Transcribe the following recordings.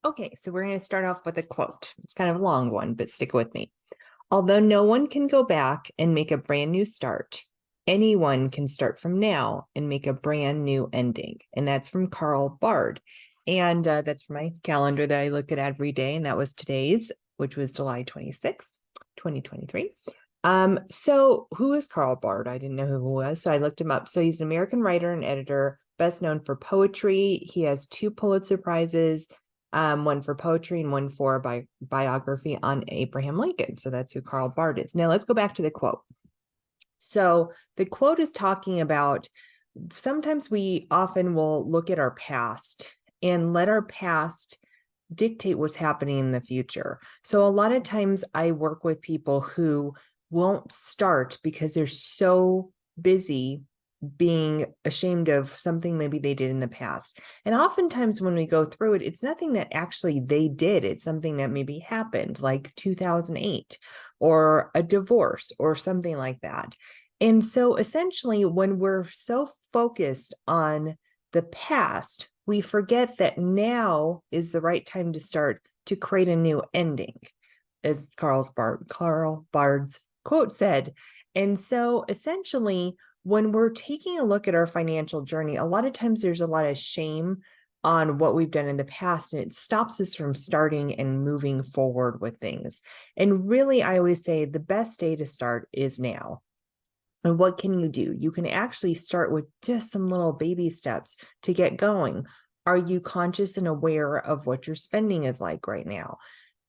Okay, so we're going to start off with a quote. It's kind of a long one, but stick with me. Although no one can go back and make a brand new start, anyone can start from now and make a brand new ending. And that's from Carl Bard. And that's from my calendar that I look at every day. And that was today's, which was July 26th, 2023. So who is Carl Bard? I didn't know who he was, so I looked him up. So he's an American writer and editor, best known for poetry. He has 2 Pulitzer Prizes, one for poetry and one for biography on Abraham Lincoln. So that's who Carl Bard is. Now let's go back to the quote. So the quote is talking about sometimes we often will look at our past and let our past dictate what's happening in the future. So a lot of times I work with people who won't start because they're so busy being ashamed of something maybe they did in the past. And oftentimes when we go through it, it's nothing that actually they did. It's something that maybe happened, like 2008 or a divorce or something like that. And so essentially, when we're so focused on the past, we forget that now is the right time to start to create a new ending, as Carl Bard's quote said. And so essentially, when we're taking a look at our financial journey, a lot of times there's a lot of shame on what we've done in the past, and it stops us from starting and moving forward with things. And really, I always say the best day to start is now. And what can you do? You can actually start with just some little baby steps to get going. Are you conscious and aware of what your spending is like right now?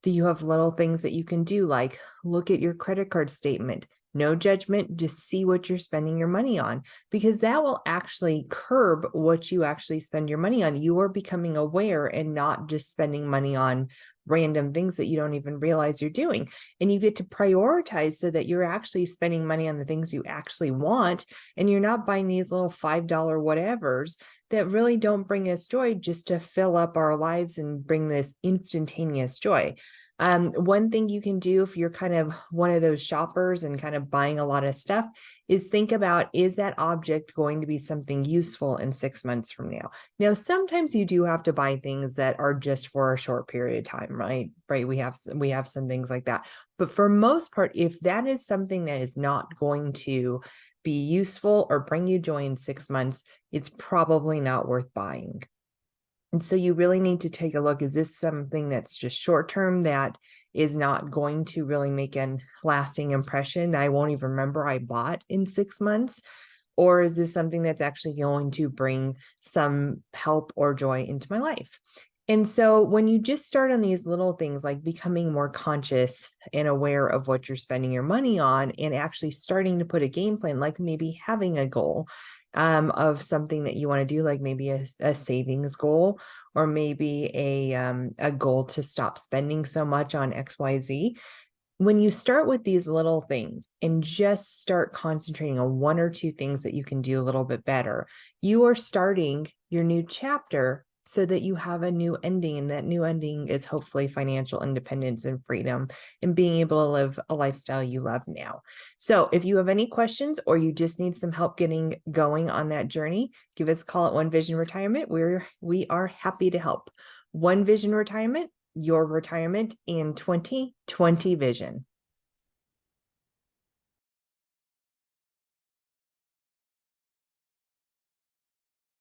Do you have little things that you can do, like look at your credit card statement? No judgment, just see what you're spending your money on, because that will actually curb what you actually spend your money on. You are becoming aware and not just spending money on random things that you don't even realize you're doing. And you get to prioritize so that you're actually spending money on the things you actually want. And you're not buying these little $5 whatevers that really don't bring us joy just to fill up our lives and bring this instantaneous joy. One thing you can do if you're kind of one of those shoppers and kind of buying a lot of stuff is think about, is that object going to be something useful in 6 months from now? Now, sometimes you do have to buy things that are just for a short period of time, right? Right. We have some things like that. But for most part, if that is something that is not going to be useful or bring you joy in 6 months, it's probably not worth buying. And so you really need to take a look. Is this something that's just short term that is not going to really make a lasting impression that I won't even remember I bought in 6 months? Or is this something that's actually going to bring some help or joy into my life? And so when you just start on these little things like becoming more conscious and aware of what you're spending your money on and actually starting to put a game plan, like maybe having a goal of something that you want to do, like maybe a savings goal, or maybe a goal to stop spending so much on XYZ. When you start with these little things and just start concentrating on 1 or 2 things that you can do a little bit better, you are starting your new chapter so that you have a new ending. And that new ending is hopefully financial independence and freedom and being able to live a lifestyle you love now. So if you have any questions or you just need some help getting going on that journey, give us a call at One Vision Retirement. We are happy to help. One Vision Retirement, your retirement in 2020 vision.